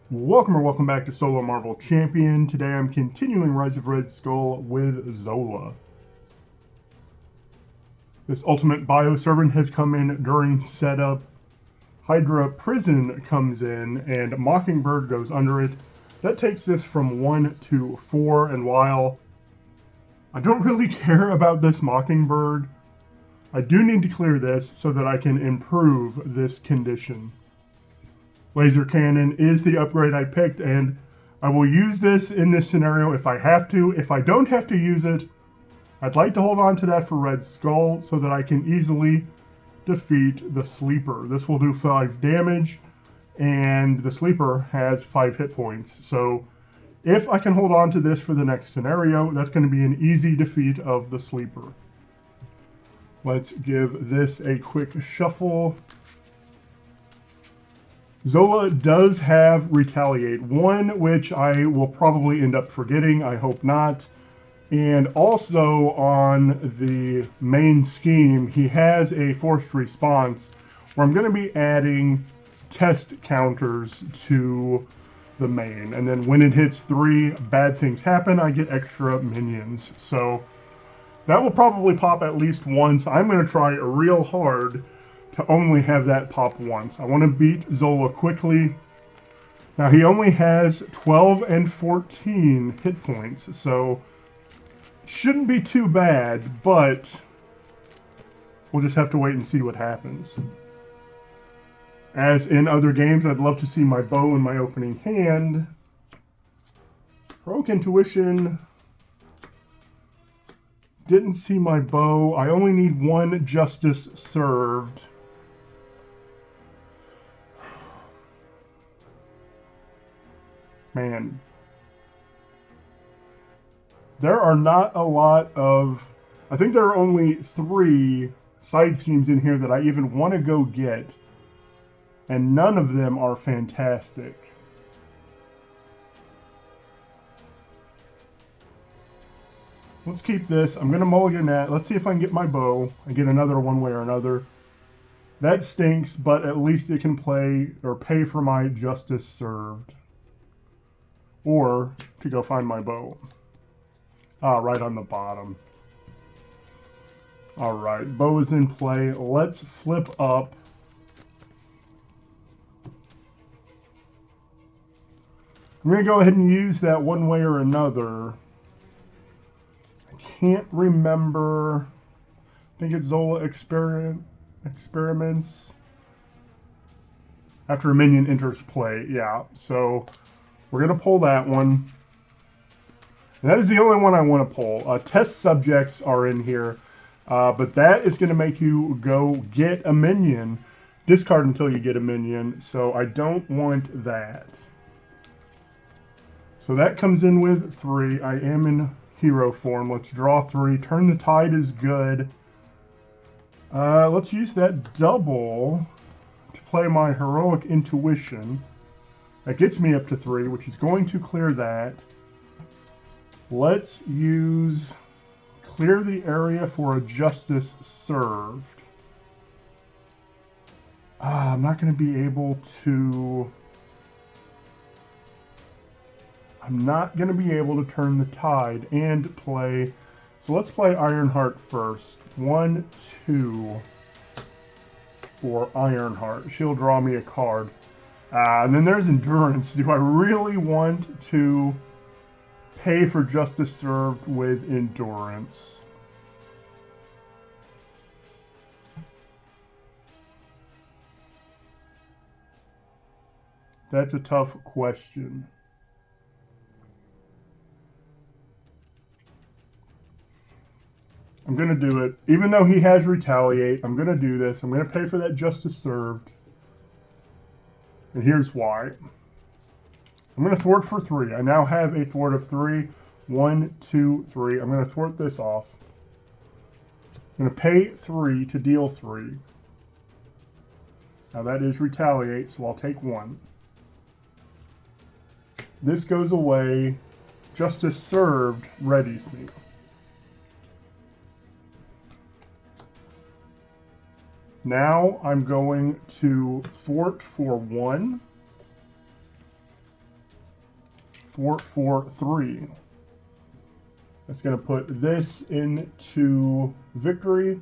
Welcome back to Solo Marvel Champion. Today I'm continuing Rise of Red Skull with Zola. This ultimate bioservant has come in during setup. Hydra Prison comes in and Mockingbird goes under it. That takes this from 1 to 4, and while I don't really care about this Mockingbird, I do need to clear this so that I can improve this condition. Laser Cannon is the upgrade I picked, and I will use this in this scenario if I have to. If I don't have to use it, I'd like to hold on to that for Red Skull so that I can easily defeat the Sleeper. This will do 5 damage, and the Sleeper has 5 hit points. So if I can hold on to this for the next scenario, that's going to be an easy defeat of the Sleeper. Let's give this a quick shuffle. Zola does have Retaliate 1, which I will probably end up forgetting. I hope not. And also on the main scheme, he has a forced response where I'm going to be adding test counters to the main. And then when it hits 3, bad things happen, I get extra minions. So that will probably pop at least once. I'm going to try real hard to only have that pop once. I want to beat Zola quickly. Now he only has 12 and 14 hit points, so shouldn't be too bad, but we'll just have to wait and see what happens. As in other games, I'd love to see my bow in my opening hand. Heroic Intuition. Didn't see my bow. I only need 1 Justice served. Man, there are not a lot of, I think there are only 3 side schemes in here that I even want to go get, and none of them are fantastic. Let's keep this. I'm going to mulligan that. Let's see if I can get my bow and get another one way or another. That stinks, but at least it can play or pay for my justice served. Or to go find my bow. Right on the bottom. Alright, bow is in play. Let's flip up. I'm going to go ahead and use that one way or another. I can't remember. I think it's Zola experiments. After a minion enters play, yeah. So we're going to pull that one. And that is the only one I want to pull. Test subjects are in here. But that is going to make you go get a minion. Discard until you get a minion. So I don't want that. So that comes in with 3. I am in hero form. Let's draw 3. Turn the Tide is good. Let's use that double to play my Heroic Intuition. That gets me up to 3, which is going to clear that. Let's use clear the area for a justice served. I'm not going to be able to... I'm not going to be able to turn the Tide and play... So let's play Ironheart first. 1, 2 for Ironheart. She'll draw me a card. And then there's Endurance. Do I really want to pay for Justice Served with Endurance? That's a tough question. I'm going to do it. Even though he has Retaliate, I'm going to do this. I'm going to pay for that Justice Served. And here's why. I'm going to thwart for 3. I now have a thwart of 3. 1, 2, 3. I'm going to thwart this off. I'm going to pay 3 to deal 3. Now that is Retaliate, so I'll take 1. This goes away. Justice Served readies me. Now I'm going to thwart for 1. 4-4-3. That's going to put this into victory.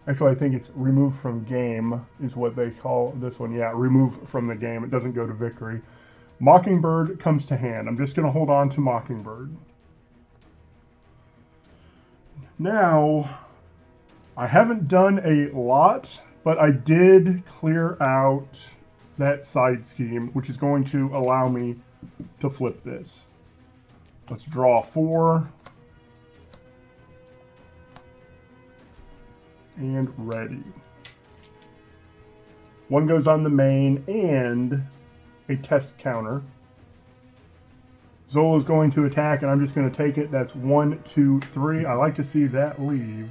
Actually, I think it's remove from game is what they call this one. Yeah, remove from the game. It doesn't go to victory. Mockingbird comes to hand. I'm just going to hold on to Mockingbird. Now, I haven't done a lot, but I did clear out that side scheme, which is going to allow me to flip this. Let's draw 4. And ready. One goes on the main and a test counter. Zola is going to attack, and I'm just going to take it. That's 1, 2, 3. I like to see that leave.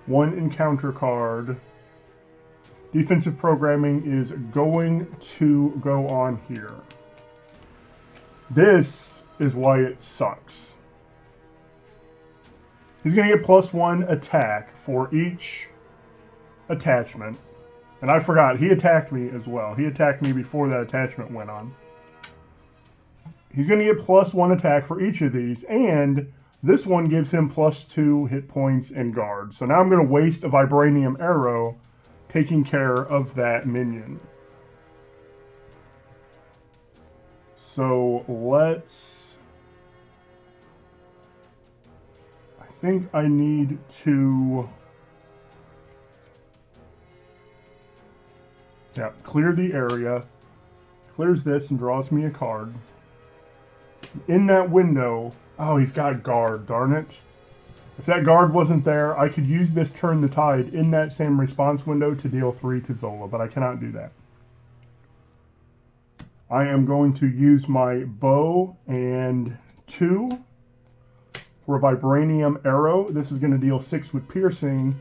1 encounter card. Defensive programming is going to go on here. This is why it sucks. He's going to get +1 attack for each attachment. And I forgot, he attacked me as well. He attacked me before that attachment went on. He's going to get +1 attack for each of these, and this one gives him +2 hit points and guard. So now I'm going to waste a Vibranium Arrow taking care of that minion. So let's... I think I need to... Yeah, clear the area. Clears this and draws me a card. In that window... Oh, he's got guard, darn it. If that guard wasn't there, I could use this Turn the Tide in that same response window to deal 3 to Zola, but I cannot do that. I am going to use my bow and 2 for a Vibranium Arrow. This is going to deal 6 with piercing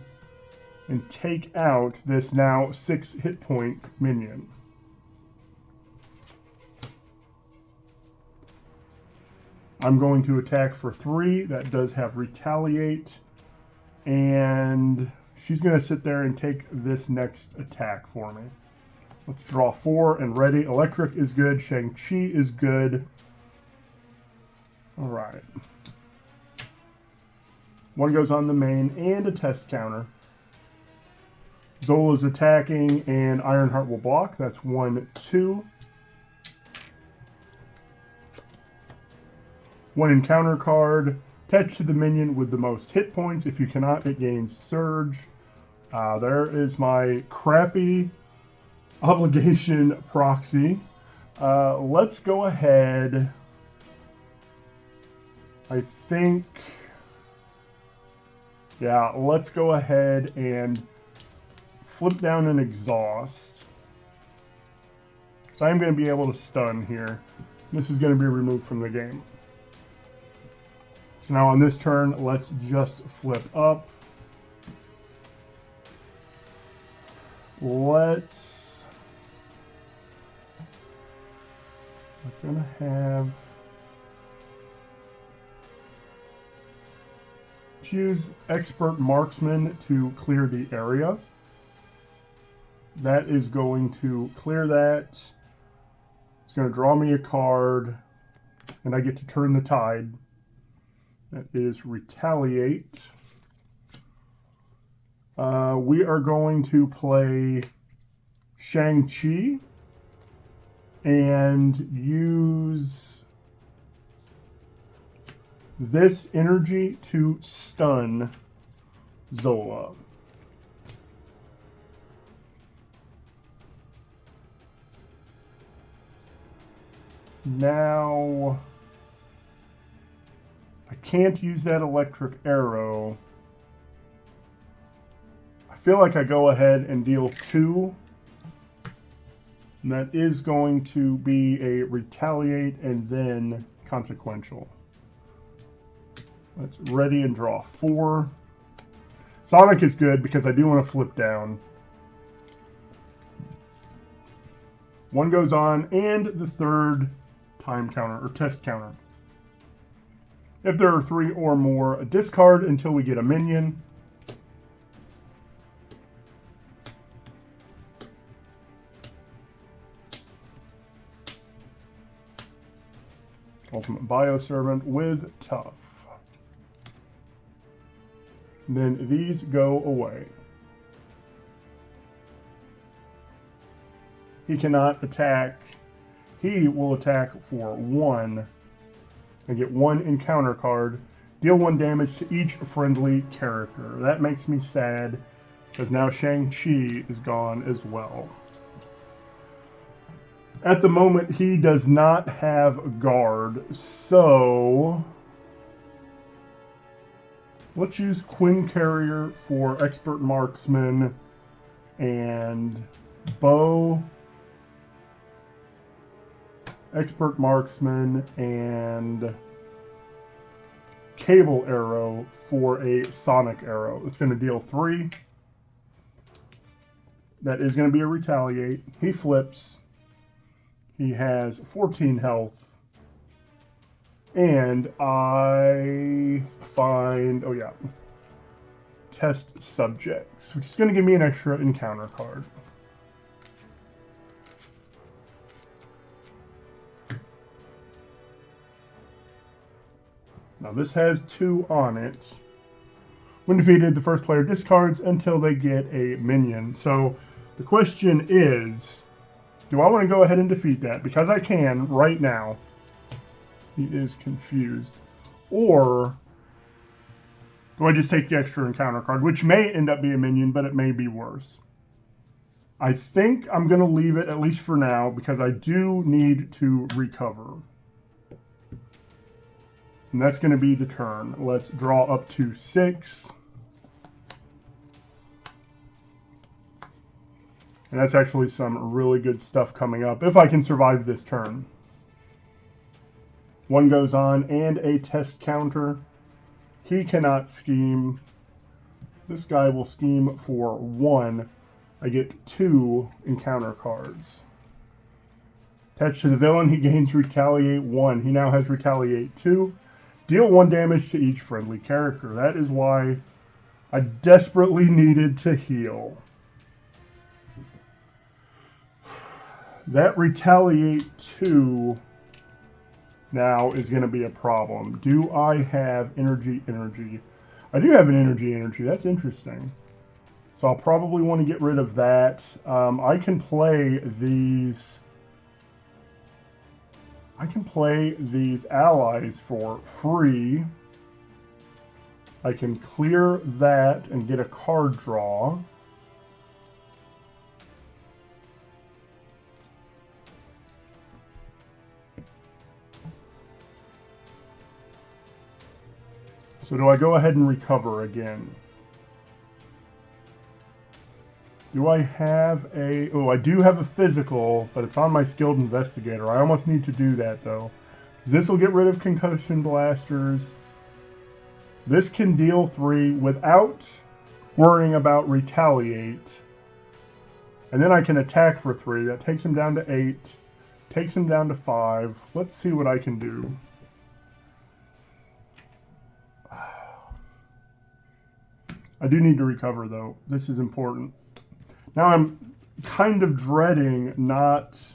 and take out this now 6 hit point minion. I'm going to attack for 3. That does have retaliate. And she's going to sit there and take this next attack for me. Let's draw 4 and ready. Electric is good. Shang-Chi is good. All right. One goes on the main and a test counter. Zola's attacking and Ironheart will block. That's 1, 2. 1 encounter card. Attach to the minion with the most hit points. If you cannot, it gains Surge. There is my crappy obligation proxy. Let's go ahead. I think... Yeah, let's go ahead and flip down an exhaust. So I'm going to be able to stun here. This is going to be removed from the game. So now on this turn, let's just flip up. We're gonna have... Choose Expert Marksman to clear the area. That is going to clear that. It's going to draw me a card, and I get to turn the tide. That is Retaliate. We are going to play Shang-Chi and use this energy to stun Zola. Now... I can't use that electric arrow. I feel like I go ahead and deal 2. And that is going to be a retaliate and then consequential. Let's ready and draw 4. Sonic is good because I do want to flip down. 1 goes on and the 3rd time counter or test counter. If there are 3 or more, discard until we get a minion. Ultimate Bioservant with Tough. Then these go away. He cannot attack. He will attack for 1 and get 1 encounter card. Deal 1 damage to each friendly character. That makes me sad, because now Shang-Chi is gone as well. At the moment, he does not have guard, so let's use Quinn Carrier for Expert Marksman and Bow, Expert Marksman, and Cable Arrow for a Sonic Arrow. It's going to deal 3. That is going to be a Retaliate. He flips. He has 14 health. And I find, oh yeah, Test Subjects, which is going to give me an extra encounter card. Now this has 2 on it. When defeated, the first player discards until they get a minion. So the question is, do I want to go ahead and defeat that? Because I can right now. He is confused. Or do I just take the extra encounter card, which may end up being a minion, but it may be worse. I think I'm going to leave it, at least for now, because I do need to recover. And that's going to be the turn. Let's draw up to 6. And that's actually some really good stuff coming up, if I can survive this turn. 1 goes on, and a test counter. He cannot scheme. This guy will scheme for 1. I get 2 encounter cards. Attached to the villain, he gains Retaliate 1. He now has Retaliate 2. Deal 1 damage to each friendly character. That is why I desperately needed to heal. That Retaliate 2 now is going to be a problem. Do I have energy? I do have an energy. That's interesting. So I'll probably want to get rid of that. I can play these allies for free. I can clear that and get a card draw. So do I go ahead and recover again? Do I have a... Oh, I do have a physical, but it's on my skilled investigator. I almost need to do that, though. This will get rid of concussion blasters. This can deal 3 without worrying about retaliate. And then I can attack for 3. That takes him down to 8. Takes him down to 5. Let's see what I can do. I do need to recover, though. This is important. Now I'm kind of dreading not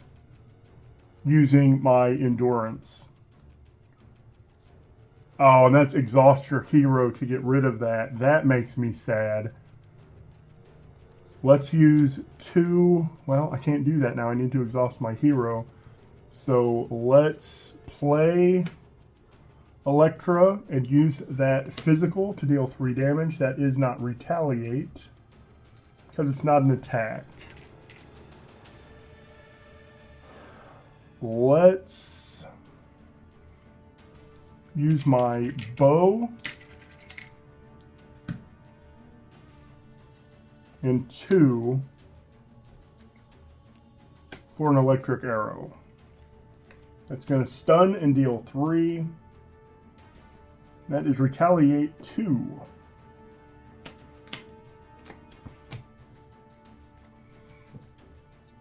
using my endurance. Oh, and that's exhaust your hero to get rid of that. That makes me sad. Let's use 2. Well, I can't do that now. I need to exhaust my hero. So let's play Electra and use that physical to deal 3 damage. That is not retaliate because it's not an attack. Let's use my bow and 2 for an electric arrow. That's going to stun and deal 3. That is retaliate 2.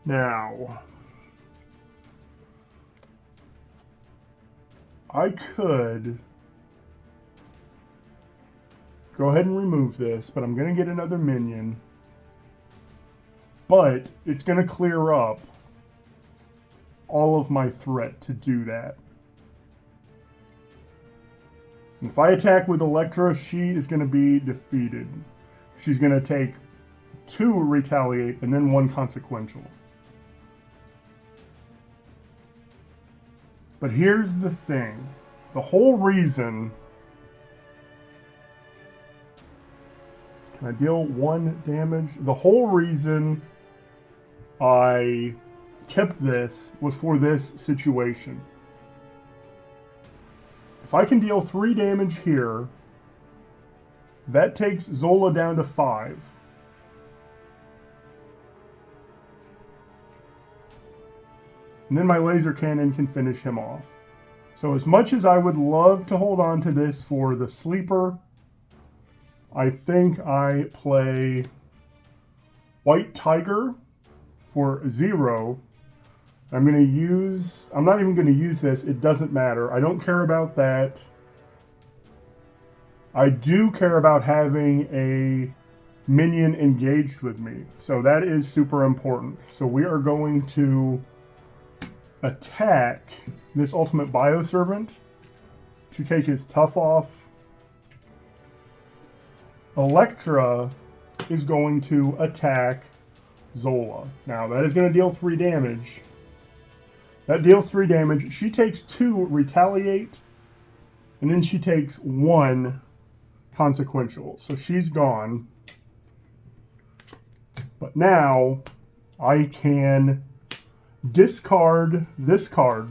Now, I could go ahead and remove this, but I'm going to get another minion. But it's going to clear up all of my threat to do that. And if I attack with Elektra, she is going to be defeated. She's going to take 2 retaliate and then 1 consequential. But here's the thing. The whole reason... Can I deal 1 damage? The whole reason I kept this was for this situation. If I can deal 3 damage here, that takes Zola down to 5. And then my laser cannon can finish him off. So as much as I would love to hold on to this for the sleeper, I think I play White Tiger for 0. I'm not even going to use this. It doesn't matter. I don't care about that. I do care about having a minion engaged with me. So that is super important. So we are going to attack this Ultimate Bioservant to take his tough off. Elektra is going to attack Zola. Now that is going to deal 3 damage. That deals 3 damage. She takes 2 retaliate, and then she takes 1 consequential. So she's gone. But now I can discard this card,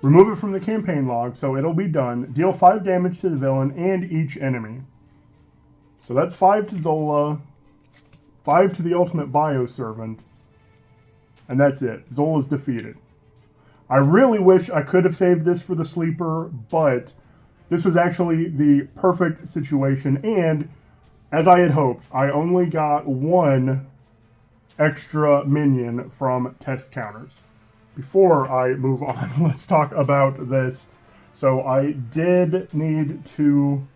remove it from the campaign log, so it'll be done. Deal 5 damage to the villain and each enemy. So that's 5 to Zola, 5 to the Ultimate Bioservant, and that's it. Zola's defeated. I really wish I could have saved this for the sleeper, but this was actually the perfect situation, and as I had hoped, I only got 1 extra minion from test counters. Before I move on, let's talk about this. So I did need to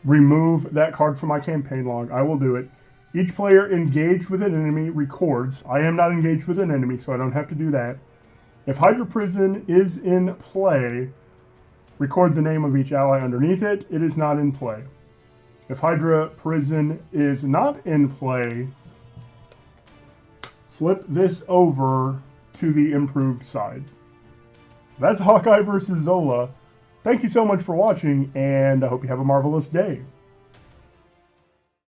remove that card from my campaign log. I will do it. Each player engaged with an enemy records. I am not engaged with an enemy, so I don't have to do that. If Hydra Prison is in play, record the name of each ally underneath it. It is not in play. If Hydra Prison is not in play, flip this over to the improved side. That's Hawkeye versus Zola. Thank you so much for watching, and I hope you have a marvelous day.